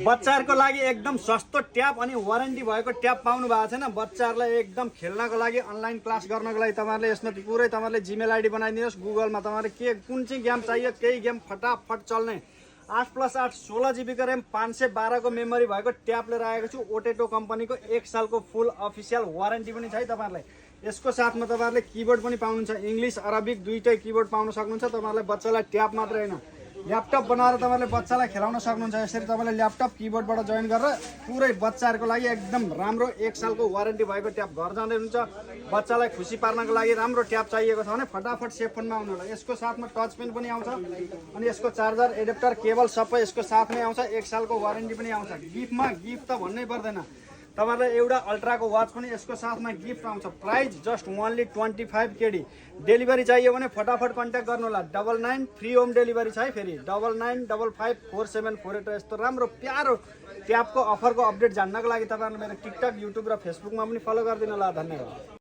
बच्चाहरूको लागि एकदम सस्तो ट्याब अनि वारेन्टी भएको ट्याब पाउनु भएको छैन। बच्चाहरूलाई एकदम खेल्नको लागि अनलाइन क्लास गर्नको लागि तपाईँहरूले यसमा पुरै तपाईँहरूले जिमेल आइडी बनाइदिनुहोस्। गुगलमा तपाईँहरूले के कुन चाहिँ गेम चाहियो केही गेम फटाफट चल्ने 8+8 16 GB को ऱ्याम 512 को मेमोरी भएको ट्याब लिएर आएको छु। ओटेटो कम्पनीको 1 सालको फुल अफिसियल वारेन्टी पनि छ है तपाईँहरूलाई। यसको साथमा तपाईँहरूले किबोर्ड पनि पाउनुहुन्छ। इङ्ग्लिस अरबिक दुईटै किबोर्ड पाउन सक्नुहुन्छ। तपाईँहरूले बच्चालाई ट्याब मात्रै होइन ल्यापटप बनाएर तपाईँले बच्चालाई खेलाउन सक्नुहुन्छ। यसरी तपाईँले ल्यापटप किबोर्डबाट जोइन गरेर पुरै बच्चाहरूको लागि एकदम राम्रो 1 सालको वारेन्टी भएको ट्याब घर जाँदै हुन्छ। बच्चालाई खुसी पार्नको लागि राम्रो ट्याब चाहिएको छ भने फटाफट सेफ फोनमा आउनु होला। यसको साथमा टच पेन पनि आउँछ अनि यसको चार्जर एडेप्टर केबल सबै यसको साथमै आउँछ। 1 सालको वारेन्टी पनि आउँछ। गिफ्ट त भन्नै पर्दैन, तपाईँलाई एउटा अल्ट्राको वाच पनि यसको साथमा गिफ्ट आउँछ। Price just only 25 KD। Delivery चाहियो भने फटाफट कन्ट्याक्ट गर्नु होला। 99 फ्री होम डेलिभरी छ है। फेरि 99554748 यस्तो राम्रो प्यारो ट्याबको अफरको अपडेट जान्नको लागि तपाईँहरूले मेरो टिकटक, युट्युब र फेसबुकमा पनि फलो गरिदिनु होला। धन्यवाद।